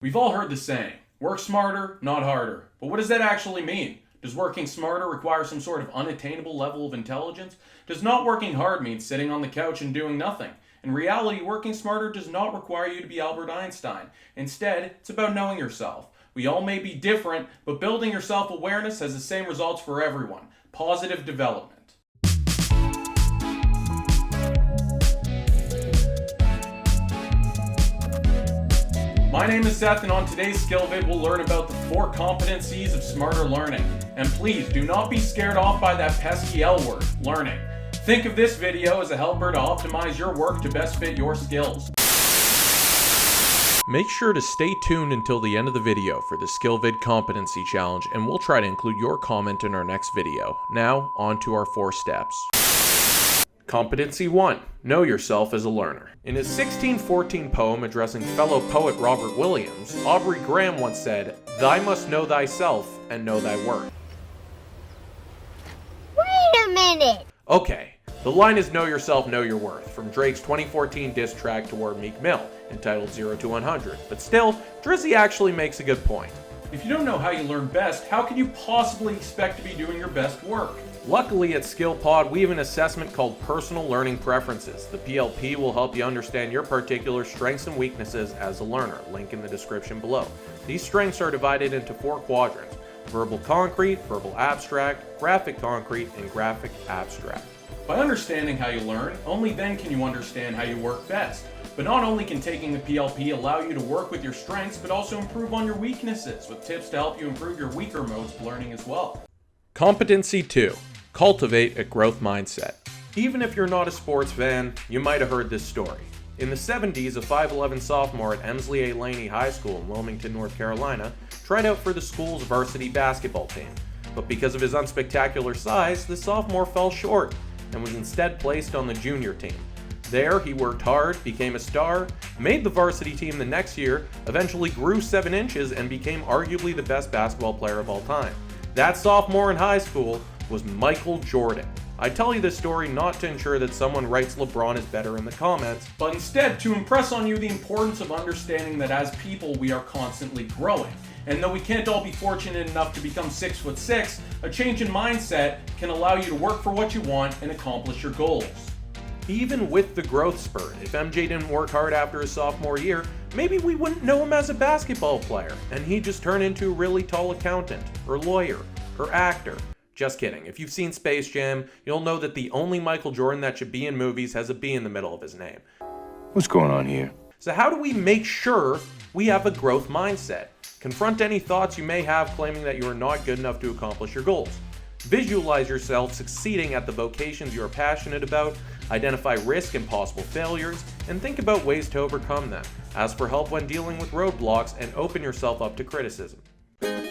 We've all heard the saying, work smarter, not harder. But what does that actually mean? Does working smarter require some sort of unattainable level of intelligence? Does not working hard mean sitting on the couch and doing nothing? In reality, working smarter does not require you to be Albert Einstein. Instead, it's about knowing yourself. We all may be different, but building your self-awareness has the same results for everyone. Positive development. My name is Seth, and on today's Skillpod, we'll learn about the 4 competencies of smarter learning. And please, do not be scared off by that pesky L word, learning. Think of this video as a helper to optimize your work to best fit your skills. Make sure to stay tuned until the end of the video for the Skillpod Competency Challenge, and we'll try to include your comment in our next video. Now, on to our 4 steps. Competency 1. Know yourself as a learner. In his 1614 poem addressing fellow poet Robert Williams, Aubrey Graham once said, "Thou must know thyself and know thy worth." Wait a minute! Okay, the line is "Know yourself, know your worth" from Drake's 2014 diss track toward Meek Mill, entitled 0 to 100. But still, Drizzy actually makes a good point. If you don't know how you learn best, how can you possibly expect to be doing your best work? Luckily at Skillpod, we have an assessment called Personal Learning Preferences. The PLP will help you understand your particular strengths and weaknesses as a learner. Link in the description below. These strengths are divided into 4 quadrants: verbal concrete, verbal abstract, graphic concrete, and graphic abstract. By understanding how you learn, only then can you understand how you work best. But not only can taking the PLP allow you to work with your strengths, but also improve on your weaknesses, with tips to help you improve your weaker modes of learning as well. Competency 2. Cultivate a growth mindset. Even if you're not a sports fan, you might have heard this story. In the 70s, a 5'11 sophomore at Emsley A. Laney High School in Wilmington, North Carolina, tried out for the school's varsity basketball team. But because of his unspectacular size, the sophomore fell short and was instead placed on the junior team. There, he worked hard, became a star, made the varsity team the next year, eventually grew 7 inches, and became arguably the best basketball player of all time. That sophomore in high school was Michael Jordan. I tell you this story not to ensure that someone writes LeBron is better in the comments, but instead to impress on you the importance of understanding that as people we are constantly growing. And though we can't all be fortunate enough to become 6'6", a change in mindset can allow you to work for what you want and accomplish your goals. Even with the growth spurt, if MJ didn't work hard after his sophomore year, maybe we wouldn't know him as a basketball player, and he'd just turn into a really tall accountant, or lawyer, or actor. Just kidding. If you've seen Space Jam, you'll know that the only Michael Jordan that should be in movies has a B in the middle of his name. What's going on here? So how do we make sure we have a growth mindset? Confront any thoughts you may have claiming that you are not good enough to accomplish your goals. Visualize yourself succeeding at the vocations you are passionate about, identify risk and possible failures, and think about ways to overcome them. Ask for help when dealing with roadblocks, and open yourself up to criticism.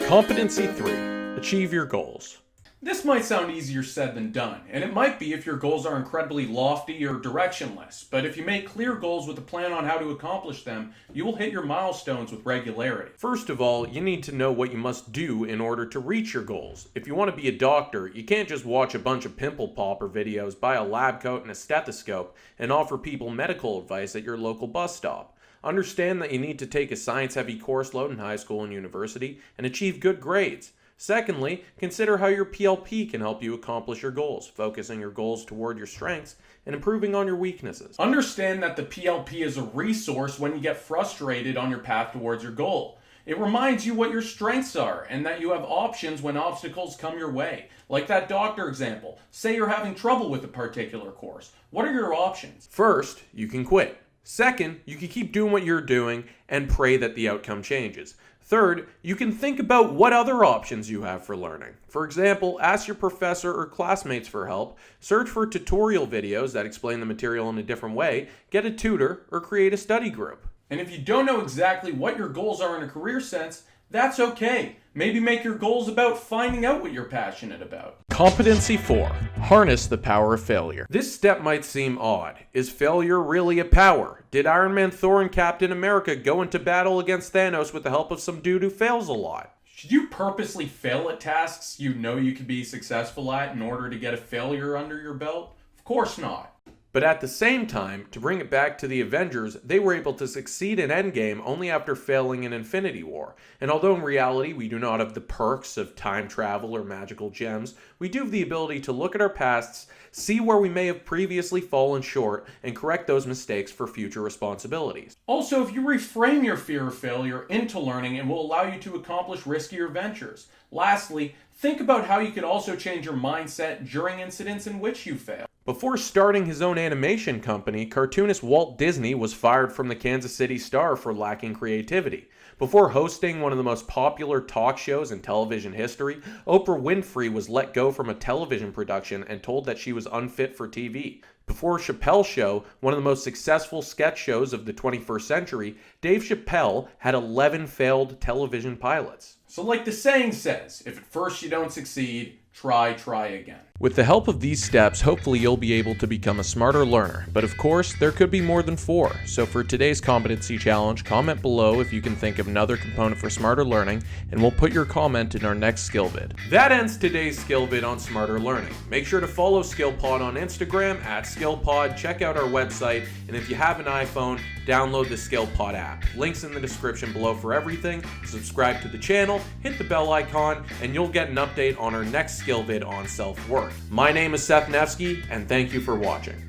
Competency 3. Achieve your goals. This might sound easier said than done, and it might be if your goals are incredibly lofty or directionless, but if you make clear goals with a plan on how to accomplish them, you will hit your milestones with regularity. First of all, you need to know what you must do in order to reach your goals. If you want to be a doctor, you can't just watch a bunch of pimple popper videos, buy a lab coat and a stethoscope, and offer people medical advice at your local bus stop. Understand that you need to take a science-heavy course load in high school and university, and achieve good grades. Secondly, consider how your PLP can help you accomplish your goals, focusing your goals toward your strengths and improving on your weaknesses. Understand that the PLP is a resource when you get frustrated on your path towards your goal. It reminds you what your strengths are and that you have options when obstacles come your way. Like that doctor example. Say you're having trouble with a particular course. What are your options? First, you can quit. Second, you can keep doing what you're doing and pray that the outcome changes. Third, you can think about what other options you have for learning. For example, ask your professor or classmates for help, search for tutorial videos that explain the material in a different way, get a tutor, or create a study group. And if you don't know exactly what your goals are in a career sense, that's okay. Maybe make your goals about finding out what you're passionate about. Competency 4. Harness the power of failure. This step might seem odd. Is failure really a power? Did Iron Man, Thor, and Captain America go into battle against Thanos with the help of some dude who fails a lot? Should you purposely fail at tasks you know you could be successful at in order to get a failure under your belt? Of course not. But at the same time, to bring it back to the Avengers, they were able to succeed in Endgame only after failing in Infinity War. And although in reality we do not have the perks of time travel or magical gems, we do have the ability to look at our pasts, see where we may have previously fallen short, and correct those mistakes for future responsibilities. Also, if you reframe your fear of failure into learning, it will allow you to accomplish riskier ventures. Lastly, think about how you could also change your mindset during incidents in which you fail. Before starting his own animation company, cartoonist Walt Disney was fired from the Kansas City Star for lacking creativity. Before hosting one of the most popular talk shows in television history, Oprah Winfrey was let go from a television production and told that she was unfit for TV. Before Chappelle's Show, one of the most successful sketch shows of the 21st century, Dave Chappelle had 11 failed television pilots. So like the saying says, if at first you don't succeed, try again. With the help of these steps, hopefully you'll be able to become a smarter learner. But of course, there could be more than 4. So for today's competency challenge, comment below if you can think of another component for smarter learning, and we'll put your comment in our next skill vid. That ends today's skill vid on smarter learning. Make sure to follow Skillpod on Instagram @Skillpod, check out our website, and if you have an iPhone, download the Skillpod app. Links in the description below for everything. Subscribe to the channel, hit the bell icon, and you'll get an update on our next skill vid on self-worth. My name is Seth, and thank you for watching.